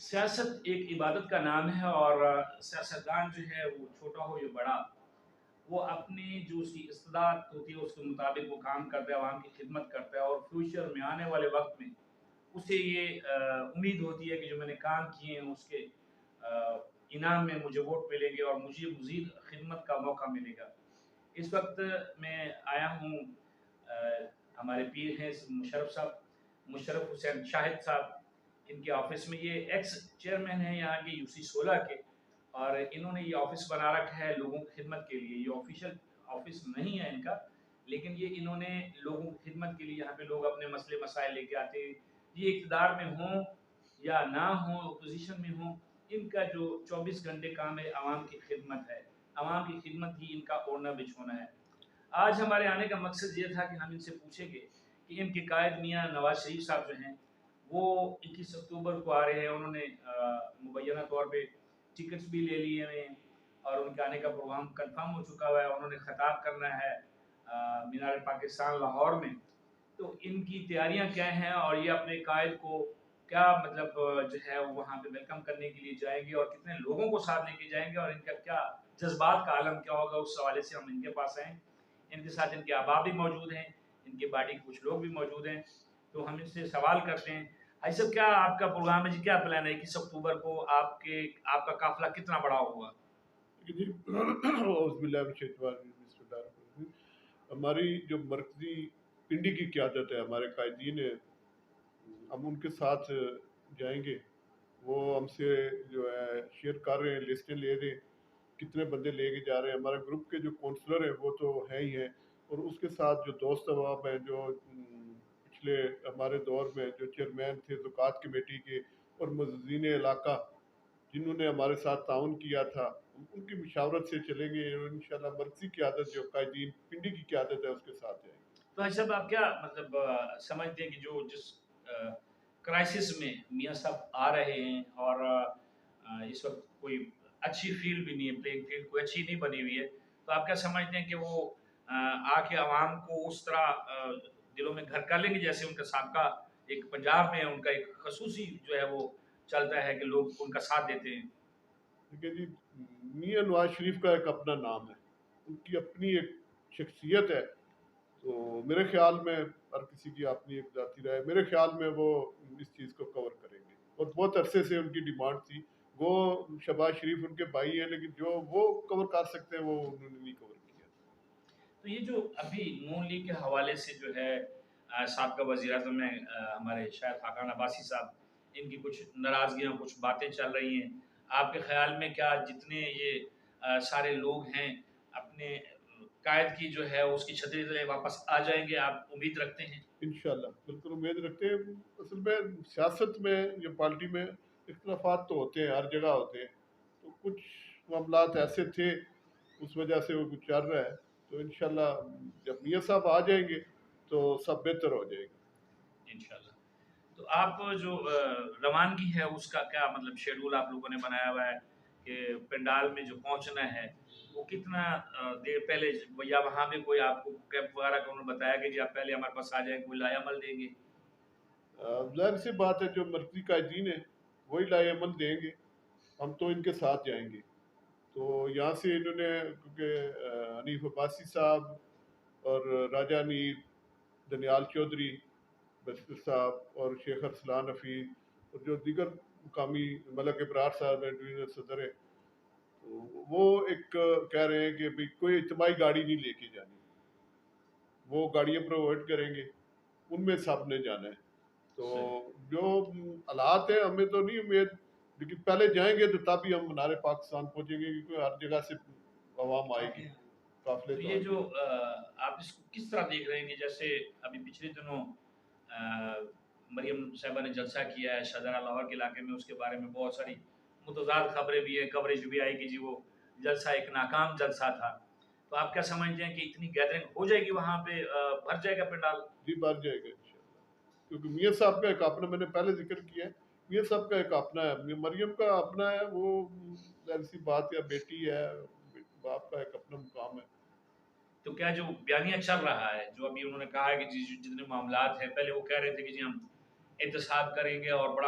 سیاست ایک عبادت کا نام ہے، اور سیاستدان جو ہے وہ چھوٹا ہو یا بڑا، وہ اپنی جو اس کی استطاعت ہوتی ہے اس کے مطابق وہ کام کرتا ہے، عوام کی خدمت کرتا ہے، اور فیوچر میں آنے والے وقت میں اسے یہ امید ہوتی ہے کہ جو میں نے کام کیے ہیں اس کے انعام میں مجھے ووٹ ملیں گے اور مجھے مزید خدمت کا موقع ملے گا۔ اس وقت میں آیا ہوں ہمارے پیر ہیں مشرف صاحب، مشرف حسین شاہد صاحب، ان کے آفس میں۔ یہ ایکس چیئرمین ہیں یہاں کے یو سی 16 کے، اور انہوں نے یہ آفس بنا رکھا ہے لوگوں کی خدمت کے لیے۔ یہ آفیشیل آفس نہیں ہے ان کا، لیکن یہ انہوں نے لوگوں کی خدمت کے لیے، یہاں پہ لوگ اپنے مسئلے مسائل لے کے آتے ہیں، یہ اقتدار میں ہوں یا نہ ہوں، اپوزیشن میں ہوں، ان کا جو 24 گھنٹے کام ہے عوام کی خدمت ہے، عوام کی خدمت ہی ان کا اوڑھنا بچھونا ہے۔ آج ہمارے آنے کا مقصد یہ تھا کہ ہم ان سے پوچھیں گے کہ ان کے قائد میاں نواز شریف صاحب جو ہیں وہ 21 اکتوبر کو آ رہے ہیں، انہوں نے مبینہ طور پہ ٹکٹس بھی لے لیے ہیں اور ان کے آنے کا پروگرام کنفرم ہو چکا ہوا ہے، انہوں نے خطاب کرنا ہے مینار پاکستان لاہور میں۔ تو ان کی تیاریاں کیا ہیں، اور یہ اپنے قائد کو کیا مطلب جو ہے وہاں پہ ویلکم کرنے کے لیے جائیں گے، اور کتنے لوگوں کو ساتھ لے کے جائیں گے، اور ان کا کیا جذبات کا عالم کیا ہوگا، اس حوالے سے ہم ان کے پاس آئیں۔ ان کے ساتھ ان کے احباب بھی موجود ہیں، ان کے پارٹی کے کچھ لوگ بھی موجود ہیں، تو ہم ان سے سوال کرتے ہیں۔ بھائی صاحب، کیا آپ کا پروگرام ہے جی؟ کیا پلان ہے 21 اکتوبر کو آپ کا قافلہ کتنا بڑا ہوگا؟ اعوذ باللہ من الشیطان الرجیم، بسم اللہ الرحمن الرحیم۔ ہماری جو مرکزی پنڈی کی قیادت ہے، ہمارے قائدین ہیں، ہم ان کے ساتھ جائیں گے۔ وہ ہم سے جو ہے شیئر کر رہے ہیں، لسٹیں لے رہے ہیں کتنے بندے لے کے جا رہے ہیں۔ ہمارے گروپ کے جو کونسلر ہیں وہ تو ہیں ہی ہیں، اور اس کے ساتھ جو دوست احباب ہیں، جو پچھلے ہمارے دور میں جو چیئرمین تھے زکوٰۃ کمیٹی کے اور معززین علاقہ جنہوں نے ہمارے ساتھ تعاون کیا تھا، ان کی مشاورت سے چلیں گے، اور انشاءاللہ مرکزی قیادت جو قائدین پنڈی کی قیادت ہے اس کے ساتھ جائیں گے۔ تو بھائی صاحب، آپ کیا مطلب سمجھتے ہیں کہ جو جس کرائسس میں میاں صاحب آ رہے ہیں، اور اس وقت کوئی اچھی فیلڈ بھی نہیں ہے، پلینگ فیلڈ کوئی اچھی نہیں بنی ہوئی ہے، تو آپ کیا سمجھتے ہیں کہ وہ آ کے عوام کو اس طرح دلوں میں گھر کر لیں گے جیسے ان کا سابقہ ایک پنجاب میں ان کا ایک خصوصی جو ہے وہ چلتا ہے کہ لوگ ان کا ساتھ دیتے ہیں؟ دیکھیں جی، میاں نواز شریف کا ایک اپنا نام ہے، ان کی اپنی ایک شخصیت ہے، تو میرے خیال میں ہر کسی کی اپنی ایک ذاتی رائے، میرے خیال میں وہ اس چیز کو کور کریں گے، اور بہت عرصے سے ان کی ڈیمانڈ تھی۔ وہ شہباز شریف ان کے بھائی ہیں، لیکن جو وہ کور کر سکتے ہیں وہ انہوں نے نہیں کور کیا۔ تو یہ جو ابھی نون لیگ کے حوالے سے جو ہے سابقہ وزیر اعظم میں ہمارے شاید خاقان عباسی صاحب، ان کی کچھ ناراضگیاں، کچھ باتیں چل رہی ہیں، آپ کے خیال میں کیا جتنے یہ سارے لوگ ہیں اپنے قائد کی جو ہے اس کی چھتری تلے واپس آ جائیں گے؟ آپ امید رکھتے ہیں؟ انشاءاللہ بالکل امید رکھتے ہیں۔ اصل میں سیاست میں یا پارٹی میں اختلافات تو ہوتے ہیں، ہر جگہ ہوتے ہیں، تو کچھ معاملات ایسے تھے اس وجہ سے وہ کچھ چل رہا ہے، تو انشاءاللہ جب میاں صاحب آ جائیں گے تو سب بہتر ہو جائے گا۔ انشاءاللہ۔ تو آپ جو روانگی ہے اس کا کیا مطلب شیڈول آپ لوگوں نے بنایا ہوا ہے کہ پنڈال میں جو پہنچنا ہے وہ کتنا دیر پہلے، یا وہاں پہ کوئی آپ کو کیب وغیرہ کا انہوں نے بتایا کہ جی آپ پہلے ہمارے پاس آ جائیں، کوئی لائے عمل دیں گے؟ ظاہر سی بات ہے، جو مرکزی قائدین ہیں وہی لائے عمل دیں گے، ہم تو ان کے ساتھ جائیں گے۔ تو یہاں سے انہوں نے، کیونکہ حنیف عباسی صاحب اور راجہ نیر، دنیال چودھری، بشیر صاحب اور شیخ ارسلان حفیظ اور جو دیگر مقامی، ملک ابرار صاحب ہیں ڈویژنل صدر ہیں، تو وہ ایک کہہ رہے ہیں کہ بھی کوئی اجتماعی گاڑی نہیں لے کے جانی، وہ گاڑیاں پرووائڈ کریں گے، ان میں سب نے جانا ہے۔ تو صحیح۔ جو حالات ہیں ہمیں تو نہیں امید، لیکن پہلے جائیں گے تو تب ہی ہم منار پاکستان پہنچیں گے، کیونکہ ہر جگہ سے عوام آئے گی، قافلے تو تو یہ آئیں جو گے۔ آپ اس کو کس طرح دیکھ رہے ہیں کہ جیسے ابھی پچھلے دنوں مریم صاحبہ نے جلسہ کیا ہے شاہجہاں لاہور کے علاقے میں، اس کے بارے میں بہت ساری متضاد خبریں بھی ہیں، کوریج بھی آئی کہ جی وہ جلسہ ایک ناکام جلسہ تھا، تو آپ کیا سمجھتے ہیں کہ اتنی گیدرنگ ہو جائے گی وہاں پہ، بھر جائے گا پنڈال؟ جی بڑھ جائے گا انشاءاللہ، کیونکہ میاں صاحب کا ایک اپنا، میں نے پہلے ذکر کیا ہے، میاں صاحب کا ایک اپنا ہے، مریم کا اپنا ہے، وہ ظاہر سی بات ہے، بیٹی ہے، باپ کا ایک اپنا مقام ہے۔ تو کیا جو بیانیہ چل رہا ہے، جو ابھی انہوں نے کہا ہے کہ جی جتنے معاملات ہیں، پہلے وہ کہہ رہے تھے کہ جی ہم احتساب کریں گے اور بڑا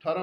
18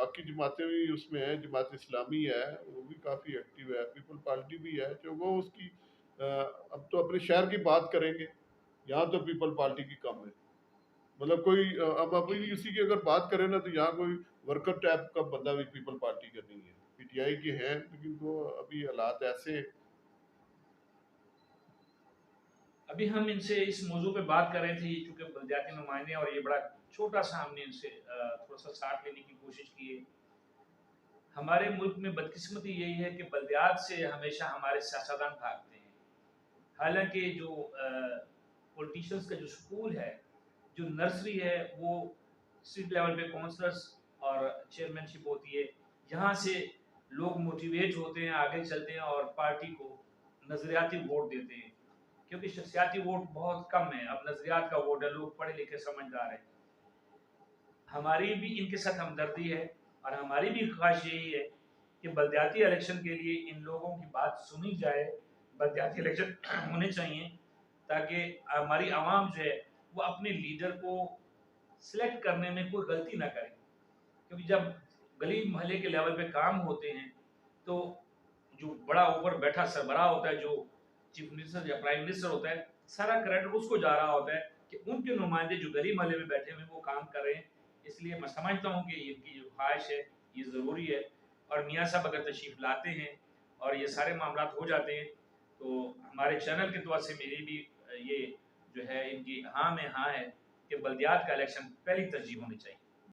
باقی جماعتیں بھی اس میں ہیں، جماعت اسلامی ہے وہ بھی کافی ایکٹیو ہے، پیپل پارٹی بھی ہے، جو وہ اس کی اب تو اپنے شہر کی بات کریں گے، یہاں تو پیپل پارٹی کی کم ہے، مطلب کوئی اب ابھی اسی کی اگر بات کریں نا تو یہاں کوئی ورکر ٹائپ کا بندہ بھی پیپل پارٹی کا نہیں ہے، پی ٹی آئی کے ہیں لیکن وہ ابھی حالات ایسے. ابھی ہم ان سے اس موضوع پہ بات کر رہے تھے چونکہ بلدیاتی نمائندے اور یہ بڑا چھوٹا سا ہم نے ان سے تھوڑا سا ساتھ لینے کی کوشش کی ہے. ہمارے ملک میں بدقسمتی یہی ہے کہ بلدیات سے ہمیشہ ہمارے سیاستدان بھاگتے ہیں، حالانکہ جو پولیٹیشنز کا جو سکول ہے، جو نرسری ہے، وہ اسٹریٹ لیول پہ کونسلرز اور چیئرمین شپ ہوتی ہے، یہاں سے لوگ موٹیویٹ ہوتے ہیں، آگے چلتے ہیں اور پارٹی کو نظریاتی ووٹ دیتے ہیں، کیونکہ شخصیاتی ووٹ بہت کم ہے، اب نظریات کا ووٹ ہے، لوگ پڑھے لکھے سمجھدار ہیں. ہماری بھی ان کے ساتھ ہمدردی ہے اور ہماری بھی خواہش یہی ہے کہ بلدیاتی الیکشن کے لیے ان لوگوں کی بات سنی جائے، بلدیاتی الیکشن ہونے چاہیے تاکہ ہماری عوام جو ہے وہ اپنے لیڈر کو سلیکٹ کرنے میں کوئی غلطی نہ کرے، کیونکہ جب گلی محلے کے لیول پہ کام ہوتے ہیں تو جو بڑا اوپر بیٹھا سربراہ ہوتا ہے، جو چیف منسٹر یا پرائم منسٹر ہوتا ہے، سارا کریڈٹ اس کو جا رہا ہوتا ہے کہ ان کے نمائندے جو گلی محلے میں بیٹھے ہوئے وہ کام کر رہے ہیں. اس لیے میں سمجھتا ہوں کہ ان کی جو خواہش ہے یہ ضروری ہے، اور میاں صاحب اگر تشریف لاتے ہیں اور یہ سارے معاملات ہو جاتے ہیں تو ہمارے چینل کے طور سے میری بھی یہ جو ہے ان کی ہاں میں ہاں ہے کہ بلدیات کا الیکشن پہلی ترجیح ہونی چاہیے.